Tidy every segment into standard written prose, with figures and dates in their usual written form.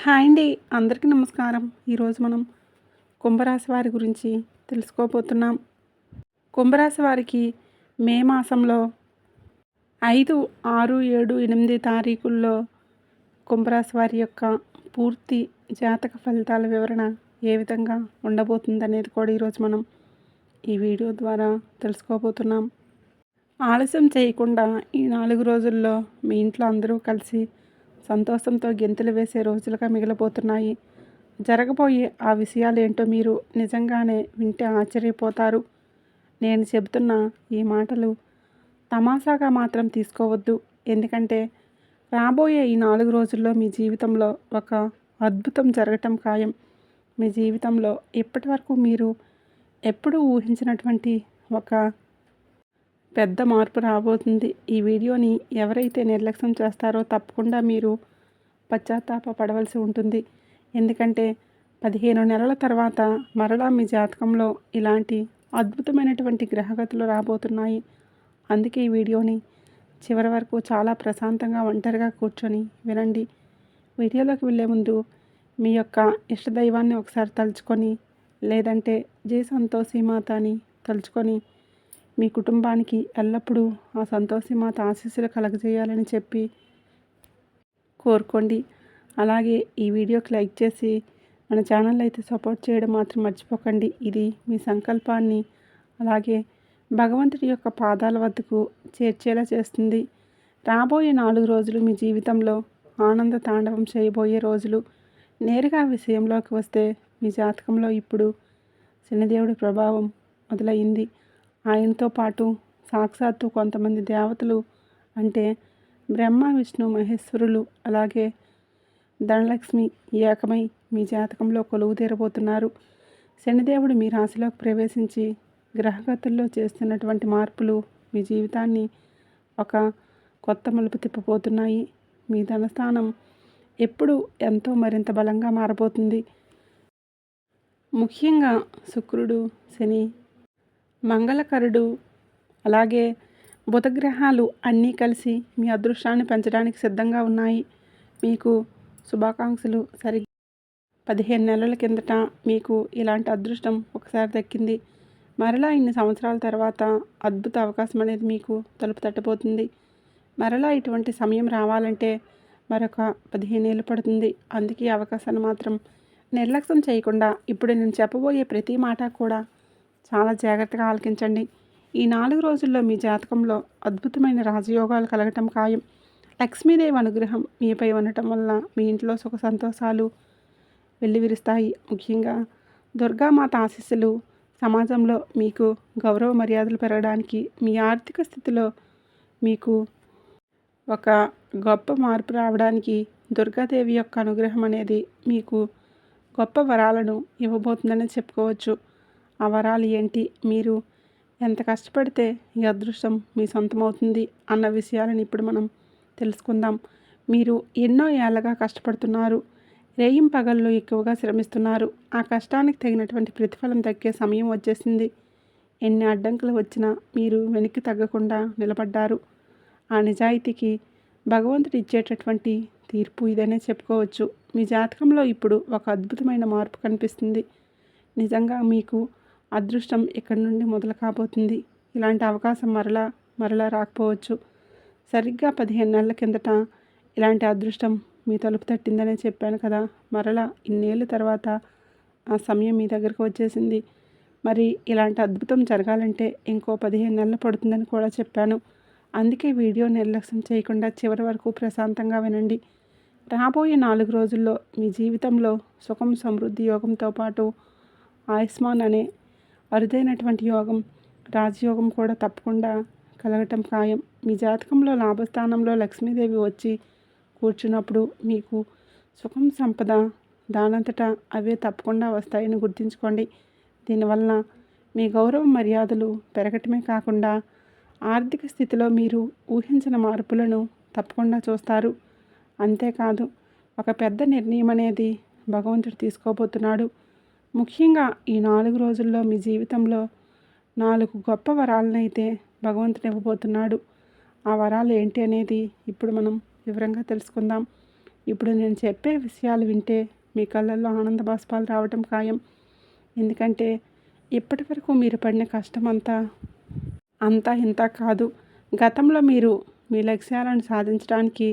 Hi అండి. అందరికీ నమస్కారం. ఈరోజు మనం కుంభరాశి వారి గురించి తెలుసుకోబోతున్నాం. కుంభరాశి వారికి మే మాసంలో 5, 6, 7, 8 తారీఖుల్లో కుంభరాశి వారి యొక్క పూర్తి జాతక ఫలితాల వివరణ ఏ విధంగా ఉండబోతుందనేది కూడా ఈరోజు మనం ఈ వీడియో ద్వారా తెలుసుకోబోతున్నాం. ఆలస్యం చేయకుండా ఈ 4 రోజుల్లో మీ ఇంట్లో అందరూ కలిసి సంతోషంతో గెంతులు వేసే రోజులుగా మిగిలిపోతున్నాయి. జరగబోయే ఆ విషయాలేంటో మీరు నిజంగానే వింటే ఆశ్చర్యపోతారు. నేను చెబుతున్న ఈ మాటలు తమాషాగా మాత్రం తీసుకోవద్దు. ఎందుకంటే రాబోయే ఈ 4 రోజుల్లో మీ జీవితంలో ఒక అద్భుతం జరగటం ఖాయం. మీ జీవితంలో ఇప్పటివరకు మీరు ఎప్పుడూ ఊహించినటువంటి ఒక పెద్ద మార్పు రాబోతుంది. ఈ వీడియోని ఎవరైతే నిర్లక్ష్యం చేస్తారో తప్పకుండా మీరు పశ్చాత్తాప పడవలసి ఉంటుంది. ఎందుకంటే 15 నెలల తర్వాత మరలా మీ జాతకంలో ఇలాంటి అద్భుతమైనటువంటి గ్రహగతులు రాబోతున్నాయి. అందుకే ఈ వీడియోని చివరి వరకు చాలా ప్రశాంతంగా ఒంటరిగా కూర్చొని వినండి. వీడియోలోకి వెళ్ళే ముందు మీ యొక్క ఇష్టదైవాన్ని ఒకసారి తలుచుకొని, లేదంటే జై సంతోషి మాత అని తలుచుకొని మీ కుటుంబానికి ఎల్లప్పుడూ ఆ సంతోషి మాత ఆశీస్సులు కలగజేయాలని చెప్పి కోరుకోండి. అలాగే ఈ వీడియోకి లైక్ చేసి మన ఛానల్ అయితే సపోర్ట్ చేయడం మాత్రం మర్చిపోకండి. ఇది మీ సంకల్పాన్ని అలాగే భగవంతుడి యొక్క పాదాల వద్దకు చేర్చేలా చేస్తుంది. రాబోయే 4 రోజులు మీ జీవితంలో ఆనంద తాండవం చేయబోయే రోజులు. నేరుగా విషయంలోకి వస్తే మీ జాతకంలో ఇప్పుడు శనిదేవుడి ప్రభావం మొదలైంది. ఆయనతో పాటు సాక్షాత్తు కొంతమంది దేవతలు అంటే బ్రహ్మ, విష్ణు, మహేశ్వరులు అలాగే ధనలక్ష్మి ఏకమై మీ జాతకంలో కొలువు తీరబోతున్నారు. శనిదేవుడు మీ రాశిలోకి ప్రవేశించి గ్రహగతుల్లో చేస్తున్నటువంటి మార్పులు మీ జీవితాన్ని ఒక కొత్త మలుపు తిప్పబోతున్నాయి. మీ ధనస్థానం ఎప్పుడు ఎంతో మరింత బలంగా మారబోతుంది. ముఖ్యంగా శుక్రుడు, శని, మంగళకరుడు అలాగే బుధగ్రహాలు అన్నీ కలిసి మీ అదృష్టాన్ని పెంచడానికి సిద్ధంగా ఉన్నాయి. మీకు శుభాకాంక్షలు. 15 నెలల కిందట మీకు ఇలాంటి అదృష్టం ఒకసారి దక్కింది. మరలా ఇన్ని సంవత్సరాల తర్వాత అద్భుత అవకాశం అనేది మీకు తలుపు తట్టబోతుంది. మరలా ఇటువంటి సమయం రావాలంటే మరొక 15 ఏళ్ళు పడుతుంది. అందుకే అవకాశాన్ని మాత్రం నిర్లక్ష్యం చేయకుండా ఇప్పుడు నేను చెప్పబోయే ప్రతి మాట కూడా చాలా జాగ్రత్తగా ఆలకించండి. ఈ 4 రోజుల్లో మీ జాతకంలో అద్భుతమైన రాజయోగాలు కలగటం ఖాయం. లక్ష్మీదేవి అనుగ్రహం మీపై ఉండటం వల్ల మీ ఇంట్లో సుఖ సంతోషాలు వెల్లివిరుస్తాయి. ముఖ్యంగా దుర్గామాత ఆశీస్సులు సమాజంలో మీకు గౌరవ మర్యాదలు పెరగడానికి, మీ ఆర్థిక స్థితిలో మీకు ఒక గొప్ప మార్పు రావడానికి దుర్గాదేవి యొక్క అనుగ్రహం అనేది మీకు గొప్ప వరాలను ఇవ్వబోతుందని చెప్పుకోవచ్చు. ఆ వరాలు ఏంటి, మీరు ఎంత కష్టపడితే ఈ అదృష్టం మీ సొంతమవుతుంది అన్న విషయాలను ఇప్పుడు మనం తెలుసుకుందాం. మీరు ఎన్నో ఏళ్ళగా కష్టపడుతున్నారు. రేయింపగళ్ళు ఎక్కువగా శ్రమిస్తున్నారు. ఆ కష్టానికి తగినటువంటి ప్రతిఫలం దక్కే సమయం వచ్చేసింది. ఎన్ని అడ్డంకులు వచ్చినా మీరు వెనక్కి తగ్గకుండా నిలబడ్డారు. ఆ నిజాయితీకి భగవంతుడు ఇచ్చేటటువంటి తీర్పు ఇదనే చెప్పుకోవచ్చు. మీ జాతకంలో ఇప్పుడు ఒక అద్భుతమైన మార్పు కనిపిస్తుంది. నిజంగా మీకు అదృష్టం ఇక్కడి నుండి మొదలు కాబోతుంది. ఇలాంటి అవకాశం మరలా రాకపోవచ్చు. సరిగ్గా 15 నెలల కిందట ఇలాంటి అదృష్టం మీ తలుపు తట్టిందనే చెప్పాను కదా. మరలా ఇన్నేళ్ళ తర్వాత ఆ సమయం మీ దగ్గరకు వచ్చేసింది. మరి ఇలాంటి అద్భుతం జరగాలంటే ఇంకో 15 నెలలు పడుతుందని కూడా చెప్పాను. అందుకే వీడియో నిర్లక్ష్యం చేయకుండా చివరి వరకు ప్రశాంతంగా వినండి. రాబోయే 4 రోజుల్లో మీ జీవితంలో సుఖం, సమృద్ధి యోగంతో పాటు ఆయుష్మాన్ అనే అరుదైనటువంటి యోగం, రాజయోగం కూడా తప్పకుండా కలగటం ఖాయం. మీ జాతకంలో లాభస్థానంలో లక్ష్మీదేవి వచ్చి కూర్చున్నప్పుడు మీకు సుఖం, సంపద దానంతటా అవే తప్పకుండా వస్తాయని గుర్తుంచుకోండి. దీనివల్ల మీ గౌరవ మర్యాదలు పెరగటమే కాకుండా ఆర్థిక స్థితిలో మీరు ఊహించిన మార్పులను తప్పకుండా చూస్తారు. అంతేకాదు, ఒక పెద్ద నిర్ణయం అనేది భగవంతుడు తీసుకోబోతున్నాడు. ముఖ్యంగా ఈ 4 రోజుల్లో మీ జీవితంలో 4 గొప్ప వరాలనైతే భగవంతుడు ఇవ్వబోతున్నాడు. ఆ వరాలు ఏంటి అనేది ఇప్పుడు మనం వివరంగా తెలుసుకుందాం. ఇప్పుడు నేను చెప్పే విషయాలు వింటే మీ కళ్ళల్లో ఆనంద బాష్పాలు రావటం ఖాయం. ఎందుకంటే ఇప్పటి వరకు మీరు పడిన కష్టం అంతా ఇంత కాదు. గతంలో మీరు మీ లక్ష్యాలను సాధించడానికి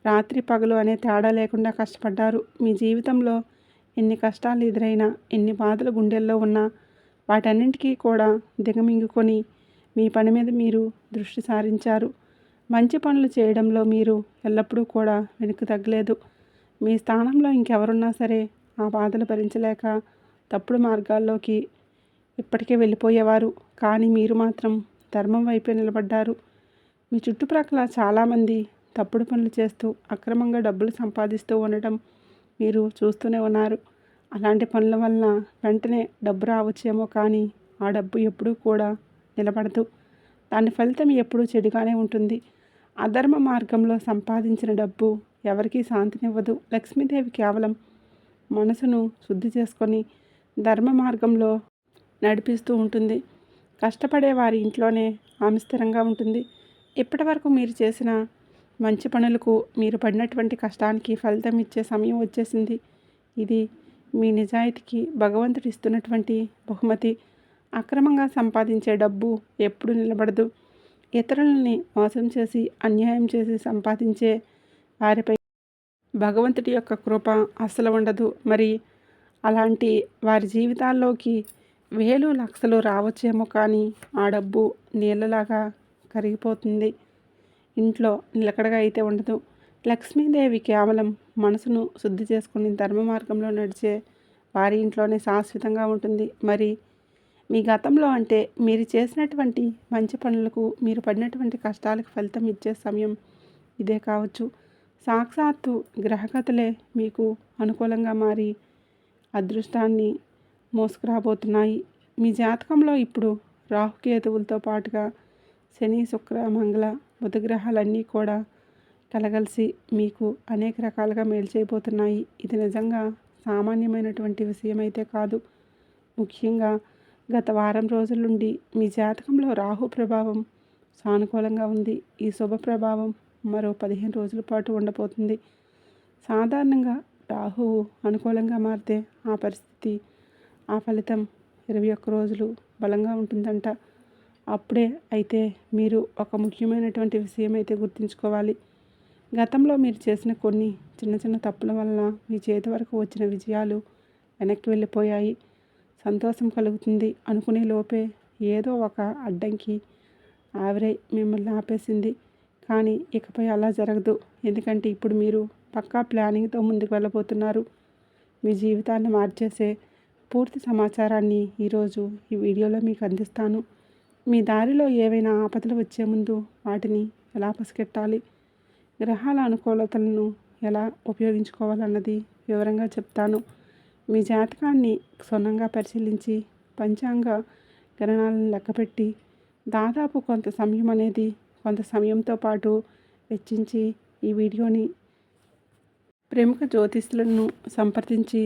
రాత్రి పగలు అనే తేడా లేకుండా కష్టపడ్డారు. మీ జీవితంలో ఎన్ని కష్టాలు ఎదురైనా, ఎన్ని బాధలు గుండెల్లో ఉన్నా వాటన్నింటికీ కూడా దిగమింగుకొని మీ పని మీద మీరు దృష్టి సారించారు. మంచి పనులు చేయడంలో మీరు ఎల్లప్పుడూ కూడా వెనుక తగ్గలేదు. మీ స్థానంలో ఇంకెవరున్నా సరే ఆ బాధలు భరించలేక తప్పుడు మార్గాల్లోకి ఇప్పటికే వెళ్ళిపోయేవారు. కానీ మీరు మాత్రం ధర్మం వైపే నిలబడ్డారు. మీ చుట్టుప్రక్కల చాలామంది తప్పుడు పనులు చేస్తూ అక్రమంగా డబ్బులు సంపాదిస్తూ ఉండటం మీరు చూస్తూనే ఉన్నారు. అలాంటి పనుల వలన వెంటనే డబ్బు రావచ్చేమో, కానీ ఆ డబ్బు ఎప్పుడూ కూడా నిలబడదు. దాని ఫలితం ఎప్పుడూ చెడుగానే ఉంటుంది. అధర్మ మార్గంలో సంపాదించిన డబ్బు ఎవరికీ శాంతినివ్వదు. లక్ష్మీదేవి కేవలం మనసును శుద్ధి చేసుకొని ధర్మ మార్గంలో నడిపిస్తూ ఉంటుంది. కష్టపడే వారి ఇంట్లోనే ఆమె స్థిరంగా ఉంటుంది. ఇప్పటి వరకు మీరు చేసిన మంచి పనులకు, మీరు పడినటువంటి కష్టానికి ఫలితం ఇచ్చే సమయం వచ్చేసింది. ఇది మీ నిజాయితీకి భగవంతుడు ఇస్తున్నటువంటి బహుమతి. అక్రమంగా సంపాదించే డబ్బు ఎప్పుడు నిలబడదు. ఇతరులని మోసం చేసి, అన్యాయం చేసి సంపాదించే వారిపై భగవంతుడి యొక్క కృప అస్సలు ఉండదు. మరి అలాంటి వారి జీవితాల్లోకి వేలు లక్షలు రావచ్చేమో, కానీ ఆ డబ్బు నీళ్ళలాగా కరిగిపోతుంది. ఇంట్లో నిలకడగా అయితే ఉండదు. లక్ష్మీదేవి కేవలం మనసును శుద్ధి చేసుకుని ధర్మ మార్గంలో నడిచే వారి ఇంట్లోనే శాశ్వతంగా ఉంటుంది. మరి మీ గతంలో అంటే మీరు చేసినటువంటి మంచి పనులకు, మీరు పడినటువంటి కష్టాలకు ఫలితం ఇచ్చే సమయం ఇదే కావచ్చు. సాక్షాత్తు గ్రహగతులే మీకు అనుకూలంగా మారి అదృష్టాన్ని మోసుకురాబోతున్నాయి. మీ జాతకంలో ఇప్పుడు రాహుకేతువులతో పాటుగా శని, శుక్ర, మంగళ, బుధ గ్రహాలన్నీ కూడా కలగలిసి మీకు అనేక రకాలుగా మేలు చేయబోతున్నాయి. ఇది నిజంగా సామాన్యమైనటువంటి విషయం అయితే కాదు. ముఖ్యంగా గత వారం రోజుల నుండి మీ జాతకంలో రాహు ప్రభావం సానుకూలంగా ఉంది. ఈ శుభ ప్రభావం మరో 15 రోజుల పాటు ఉండబోతుంది. సాధారణంగా రాహువు అనుకూలంగా మారితే ఆ ఫలితం 21 రోజులు బలంగా ఉంటుందంట. అప్పుడే అయితే మీరు ఒక ముఖ్యమైనటువంటి విషయం అయితే గుర్తుంచుకోవాలి. గతంలో మీరు చేసిన కొన్ని చిన్న చిన్న తప్పుల వలన మీ చేతి వరకు వచ్చిన విజయాలు వెనక్కి వెళ్ళిపోయాయి. సంతోషం కలుగుతుంది అనుకునే లోపే ఏదో ఒక అడ్డంకి ఆవిరై మిమ్మల్ని ఆపేసింది. కానీ ఇకపై అలా జరగదు. ఎందుకంటే ఇప్పుడు మీరు పక్కా ప్లానింగ్తో ముందుకు వెళ్ళబోతున్నారు. మీ జీవితాన్ని మార్చేసే పూర్తి సమాచారాన్ని ఈరోజు ఈ వీడియోలో మీకు అందిస్తాను. మీ దారిలో ఏవైనా ఆపదలు వచ్చే ముందు వాటిని ఎలా పసిగట్టాలి, గ్రహాల అనుకూలతలను ఎలా ఉపయోగించుకోవాలన్నది వివరంగా చెప్తాను. మీ జాతకాన్ని క్షుణ్ణంగా పరిశీలించి పంచాంగ గణనాలను లెక్కపెట్టి దాదాపు కొంత సమయంతో పాటు వెచ్చించి ఈ వీడియోని ప్రముఖ జ్యోతిష్యులను సంప్రదించి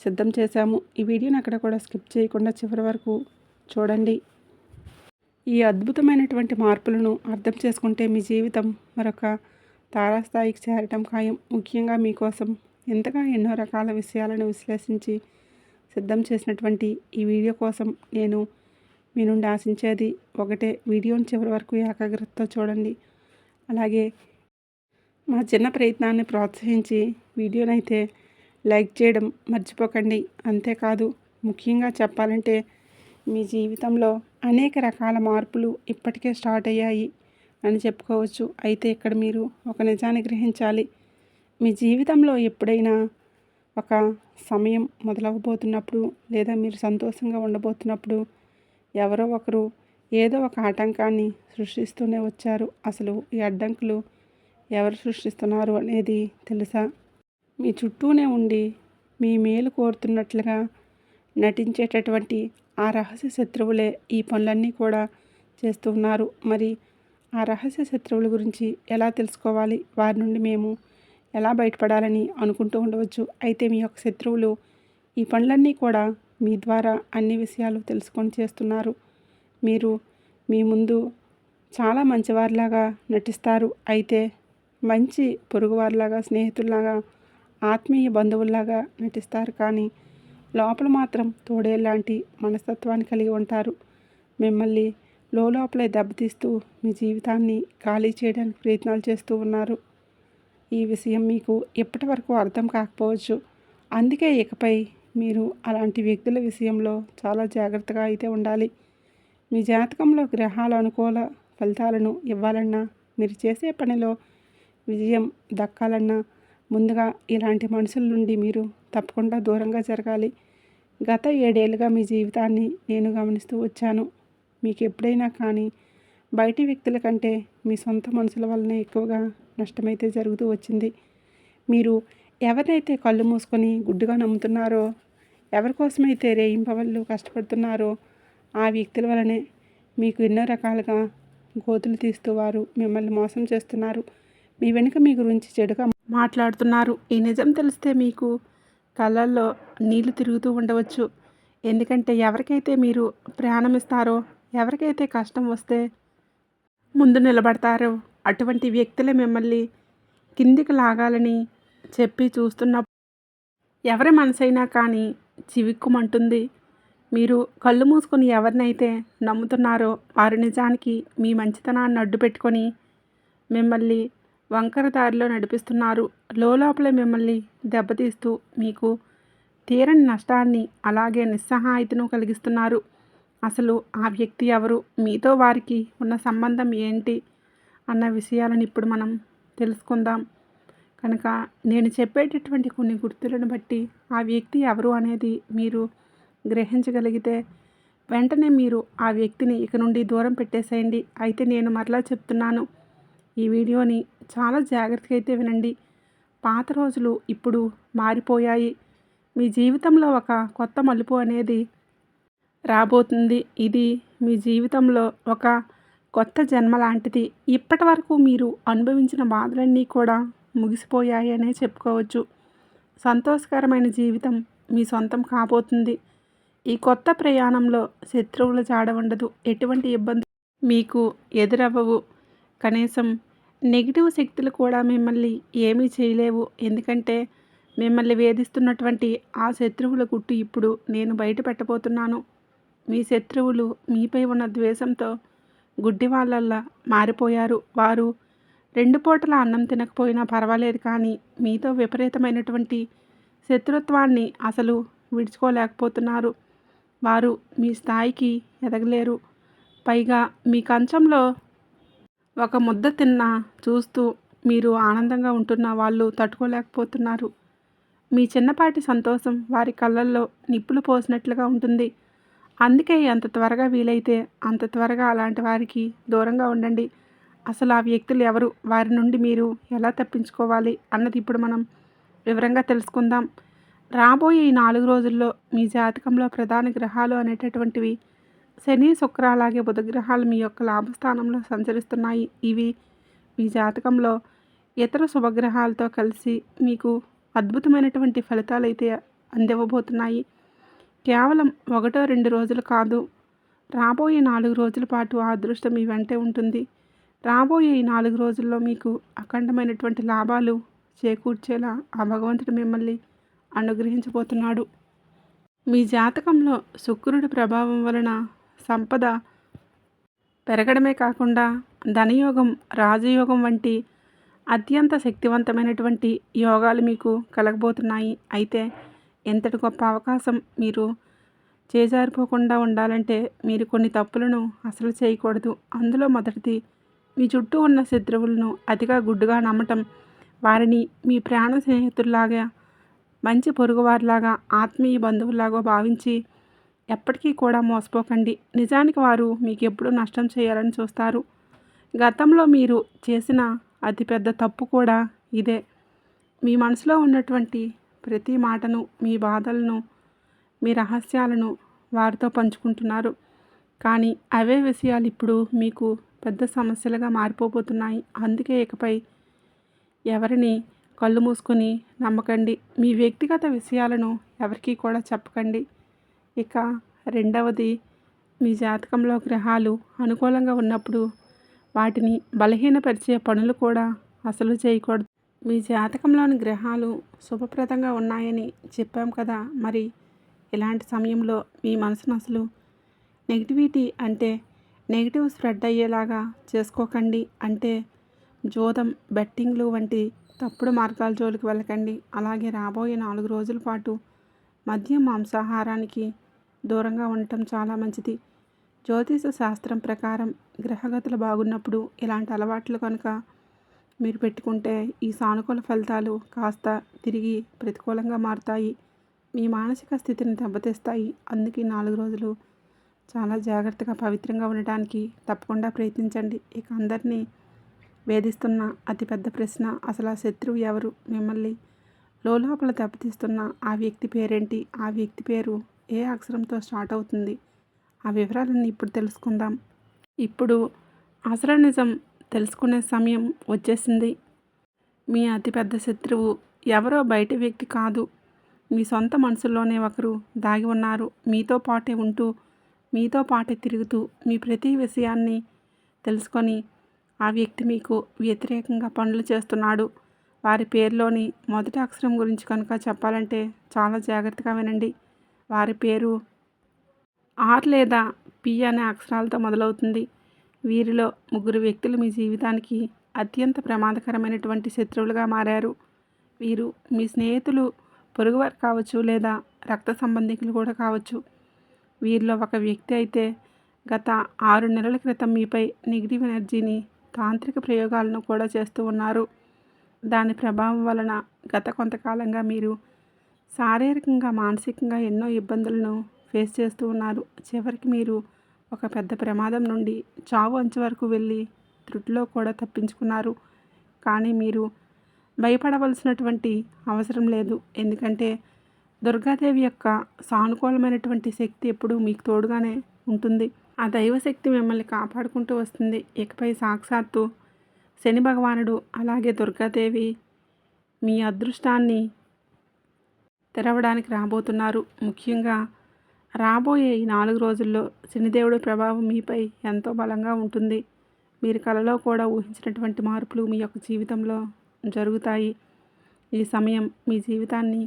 సిద్ధం చేశాము. ఈ వీడియోని అక్కడ కూడా స్కిప్ చేయకుండా చివరి వరకు చూడండి. ఈ అద్భుతమైనటువంటి మార్పులను అర్థం చేసుకుంటే మీ జీవితం మరొక తారాస్థాయికి చేరటం ఖాయం. ముఖ్యంగా మీకోసం ఎంతగా ఎన్నో రకాల విషయాలను విశ్లేషించి సిద్ధం చేసినటువంటి ఈ వీడియో కోసం నేను మీ నుండి ఆశించేది ఒకటే, వీడియోని చివరి వరకు ఏకాగ్రతతో చూడండి. అలాగే మా చిన్న ప్రయత్నాన్ని ప్రోత్సహించి వీడియోనైతే లైక్ చేయడం మర్చిపోకండి. అంతేకాదు, ముఖ్యంగా చెప్పాలంటే మీ జీవితంలో అనేక రకాల మార్పులు ఇప్పటికే స్టార్ట్ అయ్యాయి అని చెప్పుకోవచ్చు. అయితే ఇక్కడ మీరు ఒక నిజాన్ని గ్రహించాలి. మీ జీవితంలో ఎప్పుడైనా ఒక సమయం మొదలవబోతున్నప్పుడు, లేదా మీరు సంతోషంగా ఉండబోతున్నప్పుడు ఎవరో ఒకరు ఏదో ఒక ఆటంకాన్ని సృష్టిస్తూనే వచ్చారు. అసలు ఈ అడ్డంకులు ఎవరు సృష్టిస్తున్నారు అనేది తెలుసా? మీ చుట్టూనే ఉండి మీ మేలు కోరుతున్నట్లుగా నటించేటటువంటి ఆ రహస్య శత్రువులే ఈ పనులన్నీ కూడా చేస్తూ ఉన్నారు. మరి ఆ రహస్య శత్రువుల గురించి ఎలా తెలుసుకోవాలి, వారి నుండి మేము ఎలా బయటపడాలని అనుకుంటూ ఉండవచ్చు. అయితే మీ యొక్క శత్రువులు ఈ పనులన్నీ కూడా మీ ద్వారా అన్ని విషయాలు తెలుసుకొని చేస్తున్నారు. మీరు మీ ముందు చాలా మంచివారిలాగా నటిస్తారు. అయితే మంచి పొరుగువారిలాగా, స్నేహితుల్లాగా, ఆత్మీయ బంధువుల్లాగా నటిస్తారు. కానీ లోపల మాత్రం తోడేలాంటి మనస్తత్వాన్ని కలిగి ఉంటారు. మిమ్మల్ని లోపలే దెబ్బతీస్తూ మీ జీవితాన్ని ఖాళీ చేయడానికి ప్రయత్నాలు చేస్తూ ఉన్నారు. ఈ విషయం మీకు ఇప్పటి వరకు అర్థం కాకపోవచ్చు. అందుకే ఇకపై మీరు అలాంటి వ్యక్తుల విషయంలో చాలా జాగ్రత్తగా అయితే ఉండాలి. మీ జాతకంలో గ్రహాలు అనుకూల ఫలితాలను ఇవ్వాలన్నా, మీరు చేసే పనిలో విజయం దక్కాలన్నా ముందుగా ఇలాంటి మనుషుల నుండి మీరు తప్పకుండా దూరంగా జరగాలి. గత 7 ఏళ్ళుగా మీ జీవితాన్ని నేను గమనిస్తూ వచ్చాను. మీకు ఎప్పుడైనా కానీ బయటి వ్యక్తుల కంటే మీ సొంత మనుషుల వల్లనే ఎక్కువగా నష్టమైతే జరుగుతూ వచ్చింది. మీరు ఎవరినైతే కళ్ళు మూసుకొని గుడ్డుగా నమ్ముతున్నారో, ఎవరి కోసమైతే రేయింబవళ్ళు కష్టపడుతున్నారో ఆ వ్యక్తుల వలనే మీకు ఎన్నో రకాలుగా గోతులు తీస్తూ వారు మిమ్మల్ని మోసం చేస్తున్నారు. మీ వెనుక మీ గురించి చెడుగా మాట్లాడుతున్నారు. ఈ నిజం తెలిస్తే మీకు కళ్ళల్లో నీళ్లు తిరుగుతూ ఉండవచ్చు. ఎందుకంటే ఎవరికైతే మీరు ప్రాణం ఇస్తారో, ఎవరికైతే కష్టం వస్తే ముందు నిలబడతారో అటువంటి వ్యక్తులే మిమ్మల్ని కిందికి లాగాలని చెప్పి చూస్తున్నప్పుడు ఎవరి మనసైనా కానీ చివిక్కుమంటుంది. మీరు కళ్ళు మూసుకొని ఎవరినైతే నమ్ముతున్నారో వారు నిజానికి మీ మంచితనాన్ని అడ్డు పెట్టుకొని మిమ్మల్ని వంకర దారిలో నడిపిస్తున్నారు. లోపలే మిమ్మల్ని దెబ్బతీస్తూ మీకు తీరని నష్టాన్ని అలాగే నిస్సహాయతను కలిగిస్తున్నారు. అసలు ఆ వ్యక్తి ఎవరు, మీతో వారికి ఉన్న సంబంధం ఏంటి అన్న విషయాలను ఇప్పుడు మనం తెలుసుకుందాం. కనుక నేను చెప్పేటటువంటి కొన్ని గుర్తులను బట్టి ఆ వ్యక్తి ఎవరు అనేది మీరు గ్రహించగలిగితే వెంటనే మీరు ఆ వ్యక్తిని ఇక నుండి దూరం పెట్టేసేయండి. అయితే నేను మరలా చెప్తున్నాను, ఈ వీడియోని చాలా జాగ్రత్తగా అయితే వినండి. పాత రోజులు ఇప్పుడు మారిపోయాయి. మీ జీవితంలో ఒక కొత్త మలుపు అనేది రాబోతుంది. ఇది మీ జీవితంలో ఒక కొత్త జన్మ లాంటిది. ఇప్పటి వరకు మీరు అనుభవించిన బాధలన్నీ కూడా ముగిసిపోయాయి అనే చెప్పుకోవచ్చు. సంతోషకరమైన జీవితం మీ సొంతం కాబోతుంది. ఈ కొత్త ప్రయాణంలో శత్రువుల జాడ ఉండదు. ఎటువంటి ఇబ్బంది మీకు ఎదురవ్వవు. కనీసం నెగిటివ్ శక్తులు కూడా మిమ్మల్ని ఏమీ చేయలేవు. ఎందుకంటే మిమ్మల్ని వేధిస్తున్నటువంటి ఆ శత్రువుల గుట్టు ఇప్పుడు నేను బయట పెట్టబోతున్నాను. మీ శత్రువులు మీపై ఉన్న ద్వేషంతో గుడ్డి వాళ్ళల్లా మారిపోయారు. వారు 2 పూటల అన్నం తినకపోయినా పర్వాలేదు, కానీ మీతో విపరీతమైనటువంటి శత్రుత్వాన్ని అసలు విడుచుకోలేకపోతున్నారు. వారు మీ స్థాయికి ఎదగలేరు. పైగా మీ కంచంలో ఒక ముద్ద తిన్నా చూస్తూ మీరు ఆనందంగా ఉంటున్న వాళ్ళు తట్టుకోలేకపోతున్నారు. మీ చిన్నపాటి సంతోషం వారి కళ్ళల్లో నిప్పులు పోసినట్లుగా ఉంటుంది. అందుకే ఎంత త్వరగా వీలైతే అంత త్వరగా అలాంటి వారికి దూరంగా ఉండండి. అసలు ఆ వ్యక్తులు ఎవరు, వారి నుండి మీరు ఎలా తప్పించుకోవాలి అన్నది ఇప్పుడు మనం వివరంగా తెలుసుకుందాం. రాబోయే ఈ 4 రోజుల్లో మీ జాతకంలో ప్రధాన గ్రహాలు అనేటటువంటివి శని, శుక్ర అలాగే బుధ గ్రహాలు మీ యొక్క లాభస్థానంలో సంచరిస్తున్నాయి. ఇవి మీ జాతకంలో ఇతర శుభగ్రహాలతో కలిసి మీకు అద్భుతమైనటువంటి ఫలితాలు అయితే అందివ్వబోతున్నాయి. కేవలం 1-2 రోజులు కాదు, రాబోయే 4 రోజుల పాటు ఆ అదృష్టం మీ వెంటే ఉంటుంది. రాబోయే ఈ 4 రోజుల్లో మీకు అఖండమైనటువంటి లాభాలు చేకూర్చేలా ఆ భగవంతుడు మిమ్మల్ని అనుగ్రహించబోతున్నాడు. మీ జాతకంలో శుక్రుడి ప్రభావం వలన సంపద పెరగడమే కాకుండా ధనయోగం, రాజయోగం వంటి అత్యంత శక్తివంతమైనటువంటి యోగాలు మీకు కలగబోతున్నాయి. అయితే ఎంతటి గొప్ప అవకాశం మీరు చేజారిపోకుండా ఉండాలంటే మీరు కొన్ని తప్పులను అసలు చేయకూడదు. అందులో మొదటిది, మీ చుట్టూ ఉన్న శత్రువులను అతిగా గుడ్డుగా నమ్మటం. వారిని మీ ప్రాణ స్నేహితుల్లాగా, మంచి పొరుగువారిలాగా, ఆత్మీయ బంధువులాగా భావించి ఎప్పటికీ కూడా మోసపోకండి. నిజానికి వారు మీకు ఎప్పుడూ నష్టం చేయాలని చూస్తారు. గతంలో మీరు చేసిన అతిపెద్ద తప్పు కూడా ఇదే. మీ మనసులో ఉన్నటువంటి ప్రతి మాటను, మీ బాధలను, మీ రహస్యాలను వారితో పంచుకుంటున్నారు. కానీ అవే విషయాలు ఇప్పుడు మీకు పెద్ద సమస్యలుగా మారిపోబోతున్నాయి. అందుకే ఇకపై ఎవరిని కళ్ళు మూసుకొని నమ్మకండి. మీ వ్యక్తిగత విషయాలను ఎవరికీ కూడా చెప్పకండి. ఇక రెండవది, మీ జాతకంలో గ్రహాలు అనుకూలంగా ఉన్నప్పుడు వాటిని బలహీనపరిచే పనులు కూడా అసలు చేయకూడదు. మీ జాతకంలోని గ్రహాలు శుభప్రదంగా ఉన్నాయని చెప్పాం కదా, మరి ఇలాంటి సమయంలో మీ మనసును అసలు నెగిటివిటీ అంటే నెగిటివ్ స్ప్రెడ్ అయ్యేలాగా చేసుకోకండి. అంటే జోదం, బెట్టింగ్లు వంటి తప్పుడు మార్గాల జోలికి వెళ్ళకండి. అలాగే రాబోయే 4 రోజుల పాటు మద్యం, మాంసాహారానికి దూరంగా ఉండటం చాలా మంచిది. జ్యోతిష శాస్త్రం ప్రకారం గ్రహగతులు బాగున్నప్పుడు ఇలాంటి అలవాట్లు కనుక మీరు పెట్టుకుంటే ఈ సానుకూల ఫలితాలు కాస్త తిరిగి ప్రతికూలంగా మారుతాయి. మీ మానసిక స్థితిని దెబ్బతీస్తాయి. అందుకే 4 రోజులు చాలా జాగ్రత్తగా పవిత్రంగా ఉండటానికి తప్పకుండా ప్రయత్నించండి. ఇక అందరినీ వేధిస్తున్న అతిపెద్ద ప్రశ్న, అసలు ఆ శత్రువు ఎవరు? మిమ్మల్ని లోపల దెబ్బతీస్తున్న ఆ వ్యక్తి పేరేంటి? ఆ వ్యక్తి పేరు ఏ అక్షరంతో స్టార్ట్ అవుతుంది? ఆ వివరాలన్నీ ఇప్పుడు తెలుసుకుందాం. ఇప్పుడు అసలు నిజం తెలుసుకునే సమయం వచ్చేసింది. మీ అతిపెద్ద శత్రువు ఎవరో బయట వ్యక్తి కాదు. మీ సొంత మనసులోనే ఒకరు దాగి ఉన్నారు. మీతో పాటే ఉంటూ, మీతో పాటే తిరుగుతూ, మీ ప్రతి విషయాన్ని తెలుసుకొని ఆ వ్యక్తి మీకు వ్యతిరేకంగా పనులు చేస్తున్నాడు. వారి పేరులోని మొదటి అక్షరం గురించి కనుక చెప్పాలంటే చాలా జాగ్రత్తగా వినండి. వారి పేరు ఆర్ లేదా పి అనే అక్షరాలతో మొదలవుతుంది. వీరిలో 3 వ్యక్తులు మీ జీవితానికి అత్యంత ప్రమాదకరమైనటువంటి శత్రువులుగా మారారు. వీరు మీ స్నేహితులు, పొరుగువారు కావచ్చు, లేదా రక్త సంబంధికులు కూడా కావచ్చు. వీరిలో ఒక వ్యక్తి అయితే గత 6 నెలల క్రితం మీపై నెగిటివ్ ఎనర్జీని, తాంత్రిక ప్రయోగాలను కూడా చేస్తూ ఉన్నారు. దాని ప్రభావం వలన గత కొంతకాలంగా మీరు శారీరకంగా, మానసికంగా ఎన్నో ఇబ్బందులను ఫేస్ చేస్తూ ఉన్నారు. చివరికి మీరు ఒక పెద్ద ప్రమాదం నుండి చావు అంచు వరకు వెళ్ళి త్రుటిలో కూడా తప్పించుకున్నారు. కానీ మీరు భయపడవలసినటువంటి అవసరం లేదు. ఎందుకంటే దుర్గాదేవి యొక్క సానుకూలమైనటువంటి శక్తి ఎప్పుడూ మీకు తోడుగానే ఉంటుంది. ఆ దైవశక్తి మిమ్మల్ని కాపాడుకుంటూ వస్తుంది. ఇకపై సాక్షాత్తు శని భగవానుడు అలాగే దుర్గాదేవి మీ అదృష్టాన్ని తెరవడానికి రాబోతున్నారు. ముఖ్యంగా రాబోయే ఈ 4 రోజుల్లో శనిదేవుడి ప్రభావం మీపై ఎంతో బలంగా ఉంటుంది. మీరు కలలో కూడా ఊహించినటువంటి మార్పులు మీ యొక్క జీవితంలో జరుగుతాయి. ఈ సమయం మీ జీవితాన్ని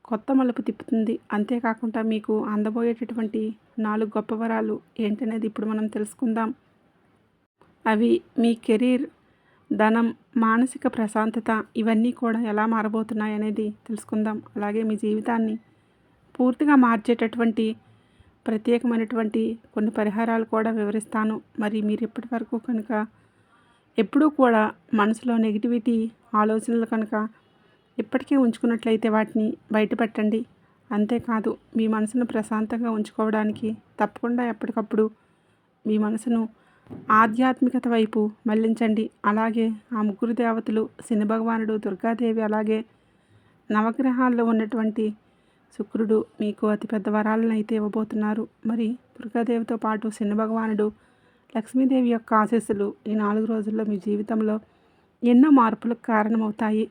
కొత్త మలుపు తిప్పుతుంది. అంతేకాకుండా మీకు అందబోయేటటువంటి 4 గొప్ప వరాలు ఏంటనేది ఇప్పుడు మనం తెలుసుకుందాం. అవి మీ కెరీర్, ధనం, మానసిక ప్రశాంతత ఇవన్నీ కూడా ఎలా మారబోతున్నాయి అనేది తెలుసుకుందాం. అలాగే మీ జీవితాన్ని పూర్తిగా మార్చేటటువంటి ప్రత్యేకమైనటువంటి కొన్ని పరిహారాలు కూడా వివరిస్తాను. మరి మీరు ఇప్పటి వరకు కనుక ఎప్పుడూ కూడా మనసులో నెగిటివిటీ ఆలోచనలు కనుక ఇప్పటికీ ఉంచుకున్నట్లయితే వాటిని బయటపెట్టండి. అంతేకాదు మీ మనసును ప్రశాంతంగా ఉంచుకోవడానికి తప్పకుండా ఎప్పటికప్పుడు మీ మనసును ఆధ్యాత్మికత వైపు మళ్లించండి. అలాగే ఆ 3 దేవతలు శని భగవానుడు, దుర్గాదేవి అలాగే నవగ్రహాల్లో ఉన్నటువంటి శుక్రుడు మీకు అతిపెద్ద వరాలను అయితే ఇవ్వబోతున్నారు. మరి దుర్గాదేవితో పాటు శని భగవానుడు, లక్ష్మీదేవి యొక్క ఆశీస్సులు ఈ 4 రోజుల్లో మీ జీవితంలో ఎన్నో మార్పులకు కారణమవుతాయి.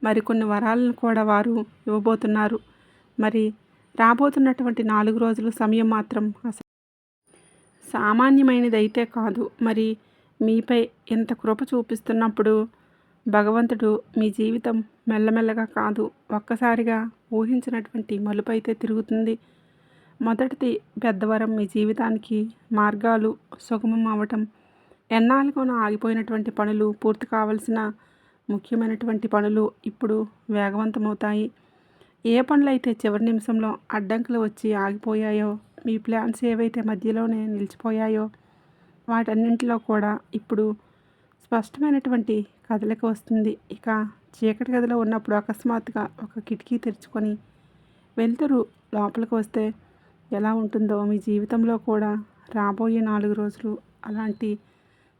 మరికొన్ని వరాలను కూడా వారు ఇవ్వబోతున్నారు. మరి రాబోతున్నటువంటి 4 రోజుల సమయం మాత్రం అసలు సామాన్యమైనదైతే కాదు. మరి మీపై ఇంత కృప చూపిస్తున్నప్పుడు భగవంతుడు మీ జీవితం మెల్లమెల్లగా కాదు, ఒక్కసారిగా ఊహించినటువంటి మలుపు అయితే తిరుగుతుంది. మొదటిది పెద్దవరం, మీ జీవితానికి మార్గాలు సుగమం అవ్వటం, ఎన్నాళ్ళుగానో ఆగిపోయినటువంటి పనులు, పూర్తి కావాల్సిన ముఖ్యమైనటువంటి పనులు ఇప్పుడు వేగవంతమవుతాయి. ఏ పనులైతే చివరి నిమిషంలో అడ్డంకులు వచ్చి ఆగిపోయాయో, మీ ప్లాన్స్ ఏవైతే మధ్యలోనే నిలిచిపోయాయో వాటన్నింటిలో కూడా ఇప్పుడు స్పష్టమైనటువంటి కదలిక వస్తుంది. ఇక చీకటి గదిలో ఉన్నప్పుడు అకస్మాత్తుగా ఒక కిటికీ తెరుచుకొని వెలుతురు లోపలికి వస్తే ఎలా ఉంటుందో మీ జీవితంలో కూడా రాబోయే 4 రోజులు అలాంటి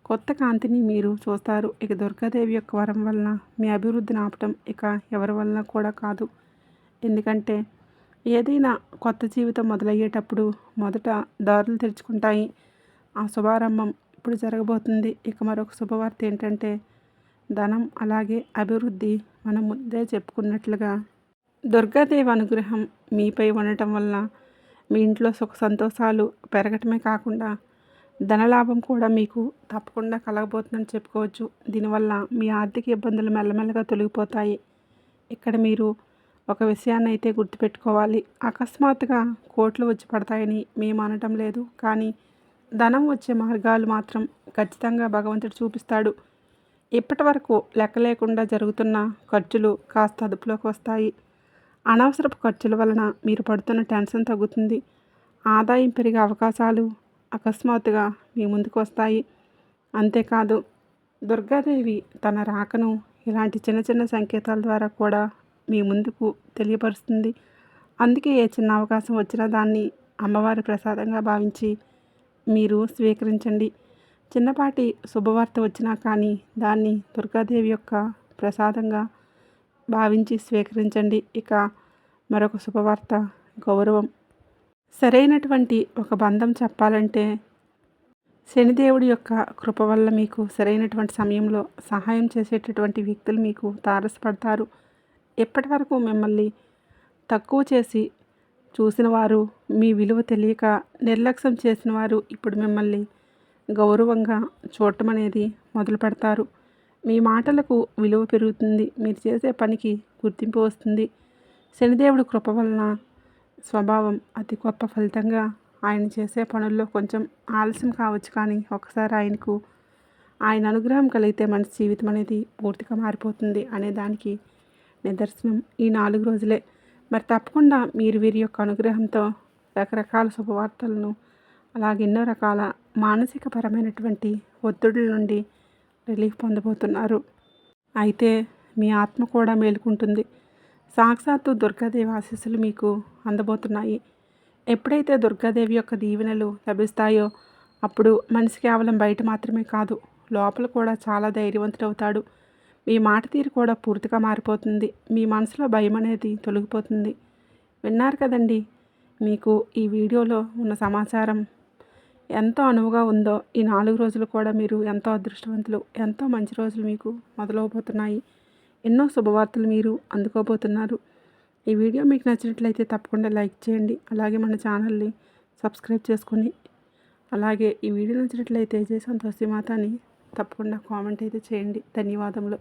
కొత్త కాంతిని మీరు చూస్తారు. ఇక దుర్గాదేవి యొక్క వరం వలన మీ అభివృద్ధిని ఆపటం ఇక ఎవరి వలన కూడా కాదు. ఎందుకంటే ఏదైనా కొత్త జీవితం మొదలయ్యేటప్పుడు మొదట దారులు తెరుచుకుంటాయి. ఆ శుభారంభం ఇప్పుడు జరగబోతుంది. ఇక మరొక శుభవార్త ఏంటంటే ధనం అలాగే అభివృద్ధి. మనం ముందే చెప్పుకున్నట్లుగా దుర్గాదేవి అనుగ్రహం మీపై ఉండటం వల్ల మీ ఇంట్లో సుఖ సంతోషాలు పెరగటమే కాకుండా ధనలాభం కూడా మీకు తప్పకుండా కలగబోతుందని చెప్పుకోవచ్చు. దీనివల్ల మీ ఆర్థిక ఇబ్బందులు మెల్లమెల్లగా తొలగిపోతాయి. ఇక్కడ మీరు ఒక విషయాన్ని అయితే గుర్తుపెట్టుకోవాలి. అకస్మాత్తుగా కోట్లు వచ్చి పడతాయని మేము అనటం లేదు, కానీ ధనం వచ్చే మార్గాలు మాత్రం ఖచ్చితంగా భగవంతుడు చూపిస్తాడు. ఇప్పటి వరకు లెక్క లేకుండా జరుగుతున్న ఖర్చులు కాస్త అదుపులోకి వస్తాయి. అనవసరపు ఖర్చుల వలన మీరు పడుతున్న టెన్షన్ తగ్గుతుంది. ఆదాయం పెరిగే అవకాశాలు అకస్మాత్తుగా మీ ముందుకు వస్తాయి. అంతేకాదు, దుర్గాదేవి తన రాకను ఇలాంటి చిన్న చిన్న సంకేతాల ద్వారా కూడా మీ ముందుకు తెలియపరుస్తుంది. అందుకే ఏ చిన్న అవకాశం వచ్చినా దాన్ని అమ్మవారి ప్రసాదంగా భావించి మీరు స్వీకరించండి. చిన్నపాటి శుభవార్త వచ్చినా కానీ దాన్ని దుర్గాదేవి యొక్క ప్రసాదంగా భావించి స్వీకరించండి. ఇక మరొక శుభవార్త, గౌరవం. సరైనటువంటి ఒక బంధం చెప్పాలంటే శనిదేవుడి యొక్క కృప వల్ల మీకు సరైనటువంటి సమయంలో సహాయం చేసేటటువంటి వ్యక్తులు మీకు తారసపడతారు. ఇప్పటి వరకు మిమ్మల్ని తక్కువ చేసి చూసిన వారు, మీ విలువ తెలియక నిర్లక్ష్యం చేసిన వారు ఇప్పుడు మిమ్మల్ని గౌరవంగా చూడటం అనేది మొదలు పెడతారు. మీ మాటలకు విలువ పెరుగుతుంది. మీరు చేసే పనికి గుర్తింపు వస్తుంది. శనిదేవుడి కృప వలన స్వభావం అతి గొప్ప ఫలితంగా ఆయన చేసే పనుల్లో కొంచెం ఆలస్యం కావచ్చు, కానీ ఒకసారి ఆయన అనుగ్రహం కలిగితే మనిషి జీవితం అనేది పూర్తిగా మారిపోతుంది అనే దానికి నిదర్శనం ఈ 4 రోజులే. మరి తప్పకుండా మీరు వీరి యొక్క అనుగ్రహంతో రకరకాల శుభవార్తలను, అలాగే ఎన్నో రకాల మానసిక పరమైనటువంటి ఒత్తిడుల నుండి రిలీఫ్ పొందబోతున్నారు. అయితే మీ ఆత్మ కూడా మేలుకుంటుంది. సాక్షాత్తు దుర్గాదేవి ఆశీస్సులు మీకు అందబోతున్నాయి. ఎప్పుడైతే దుర్గాదేవి యొక్క దీవెనలు లభిస్తాయో అప్పుడు మనిషి కేవలం బయట మాత్రమే కాదు, లోపల కూడా చాలా ధైర్యవంతుడవుతాడు. మీ మాట తీరు కూడా పూర్తిగా మారిపోతుంది. మీ మనసులో భయం అనేది తొలగిపోతుంది. విన్నారు కదండి, మీకు ఈ వీడియోలో ఉన్న సమాచారం ఎంతో అనువుగా ఉందో. ఈ 4 రోజులు కూడా మీరు ఎంతో అదృష్టవంతులు. ఎంతో మంచి రోజులు మీకు మొదలవబోతున్నాయి. ఎన్నో శుభవార్తలు మీరు అందుకోబోతున్నారు. ఈ వీడియో మీకు నచ్చినట్లయితే తప్పకుండా లైక్ చేయండి. అలాగే మన ఛానల్ని సబ్స్క్రైబ్ చేసుకొని, అలాగే ఈ వీడియో నచ్చినట్లయితే జై సంతోషి మాత అని తప్పకుండా కామెంట్ అయితే చేయండి. ధన్యవాదములు.